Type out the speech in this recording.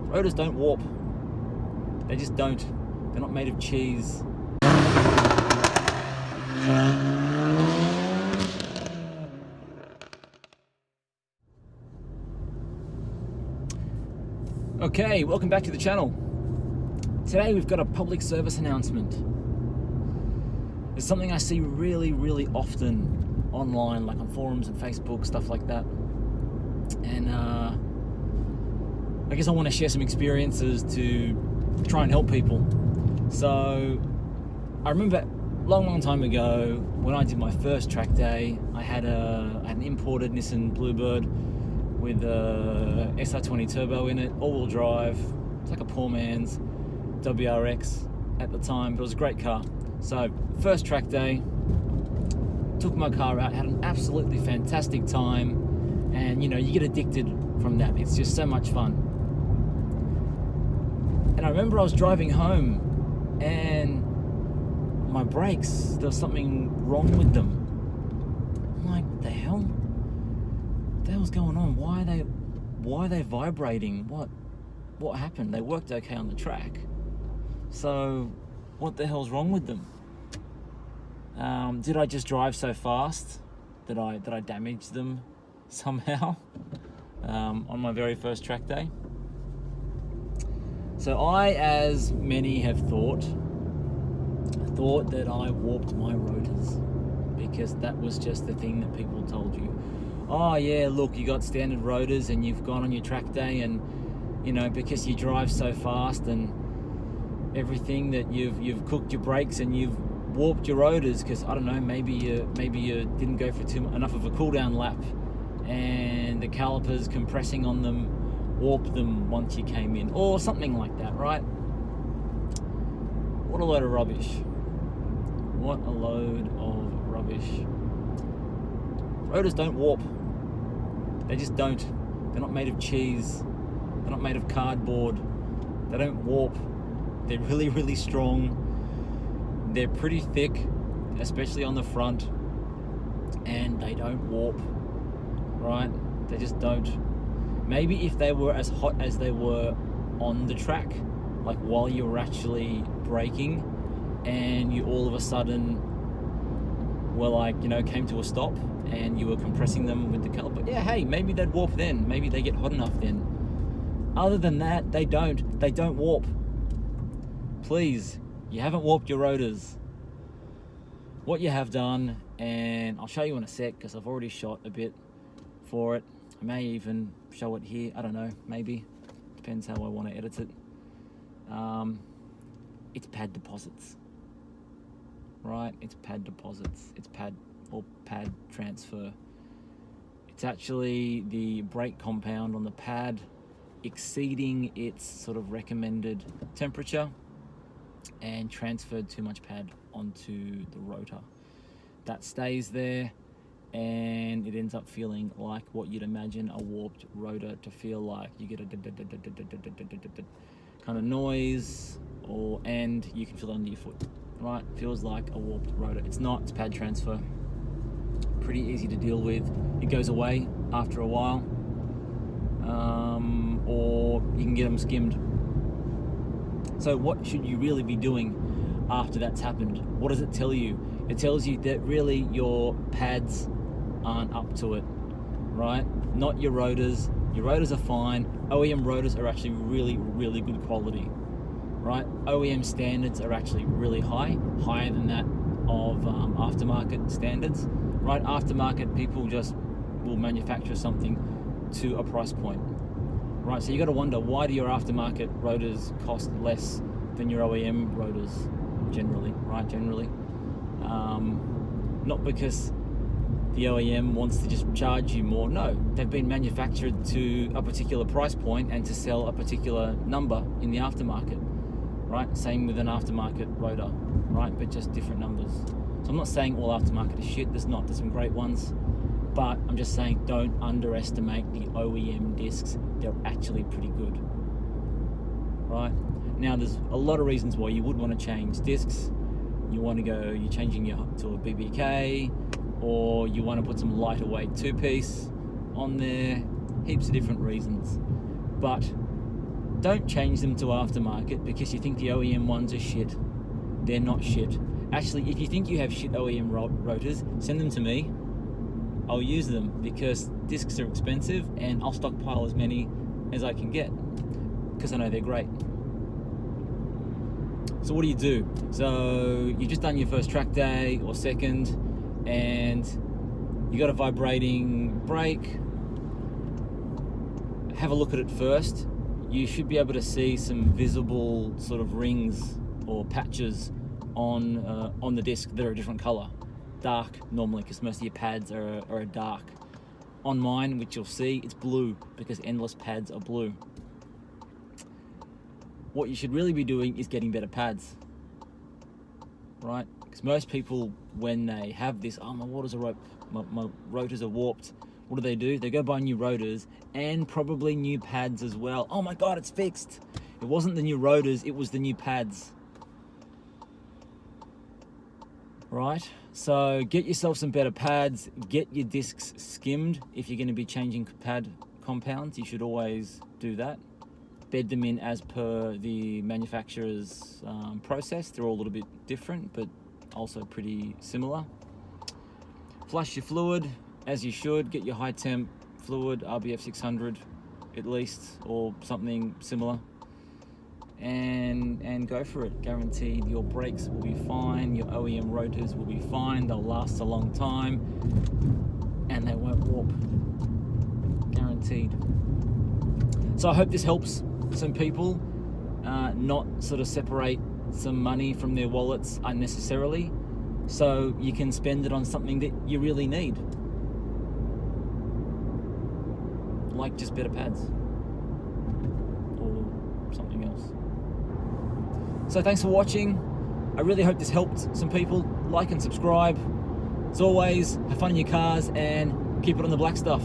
Rotors don't warp. They just don't. They're not made of cheese. Okay, welcome back to the channel. Today we've got a public service announcement. It's something I see really often online, like on forums and Facebook, stuff like that. And I guess I want to share some experiences to try and help people. So I remember a long time ago when I did my first track day, I had an imported Nissan Bluebird with a SR20 turbo in it, all-wheel drive. It's like a poor man's WRX at the time, but it was a great car. So first track day, took my car out, had an absolutely fantastic time, and you know, you get addicted from that. It's just so much fun. And I remember I was driving home and my brakes, there was something wrong with them. I'm like, what the hell? What the hell's going on? Why are they vibrating? What happened? They worked okay on the track. So what the hell's wrong with them? Did I just drive so fast that I damaged them somehow on my very first track day? So I, as many have thought that I warped my rotors, because that was just the thing that people told you. Oh yeah, look, you got standard rotors and you've gone on your track day, and you know, because you drive so fast and everything, that you've cooked your brakes and you've warped your rotors because, I don't know, maybe you didn't go for enough of a cool down lap, and the calipers compressing on them warped them once you came in, or something like that, right? What a load of rubbish. What a load of rubbish. Rotors don't warp. They just don't. They're not made of cheese. They're not made of cardboard. They don't warp. They're really strong. They're pretty thick, especially on the front, and they don't warp, right? They just don't. Maybe if they were as hot as they were on the track, like while you were actually braking, and you all of a sudden were like, you know, came to a stop and you were compressing them with the caliper, yeah, hey, maybe they'd warp then. Maybe they get hot enough then. Other than that, they don't warp. Please, you haven't warped your rotors. What you have done, and I'll show you in a sec because I've already shot a bit for it. I may even show it here, I don't know, maybe. Depends how I want to edit it. It's pad deposits. Right, it's pad deposits. It's pad transfer. It's actually the brake compound on the pad exceeding its sort of recommended temperature and transferred too much pad onto the rotor. That stays there, and it ends up feeling like what you'd imagine a warped rotor to feel like. You get a kind of noise, and you can feel it under your foot, right? Feels like a warped rotor. It's not, it's pad transfer. Pretty easy to deal with. It goes away after a while, or you can get them skimmed. So what should you really be doing after that's happened? What does it tell you? It tells you that really your pads aren't up to it, right? Not your rotors. Your rotors are fine. OEM rotors are actually really good quality, right? OEM standards are actually really high, higher than that of aftermarket standards, right? Aftermarket people just will manufacture something to a price point, right? So you got to wonder, why do your aftermarket rotors cost less than your OEM rotors generally, right? Not because the OEM wants to just charge you more. No, they've been manufactured to a particular price point and to sell a particular number in the aftermarket, right? Same with an aftermarket rotor, right? But just different numbers. So I'm not saying all aftermarket is shit. There's some great ones, but I'm just saying don't underestimate the OEM discs. They're actually pretty good, right? Now there's a lot of reasons why you would want to change discs. You want to go, you're changing your to a BBK, or you want to put some lighter weight two-piece on there. Heaps of different reasons, but don't change them to aftermarket because you think the OEM ones are shit. They're not shit. Actually, if you think you have shit OEM rotors, send them to me. I'll use them because discs are expensive and I'll stockpile as many as I can get because I know they're great. So what do? So you've just done your first track day or second and you got a vibrating brake. Have a look at it first. You should be able to see some visible sort of rings or patches on the disc that are a different color. Dark normally because most of your pads are a dark. On mine, which you'll see, it's blue because Endless pads are blue. What you should really be doing is getting better pads, right? Because most people, when they have this, oh, my rotors are warped, what do? They go buy new rotors and probably new pads as well. Oh my God, it's fixed. It wasn't the new rotors, it was the new pads. Right? So get yourself some better pads, get your discs skimmed. If you're going to be changing pad compounds, you should always do that. Bed them in as per the manufacturer's process. They're all a little bit different, but also pretty similar. Flush your fluid, as you should. Get your high temp fluid, RBF 600 at least, or something similar. And go for it. Guaranteed your brakes will be fine, your OEM rotors will be fine, they'll last a long time, and they won't warp. Guaranteed. So I hope this helps some people not sort of separate some money from their wallets unnecessarily, so you can spend it on something that you really need, like just better pads or something else. So thanks for watching. I really hope this helped some people. Like and subscribe. As always, have fun in your cars and keep it on the black stuff.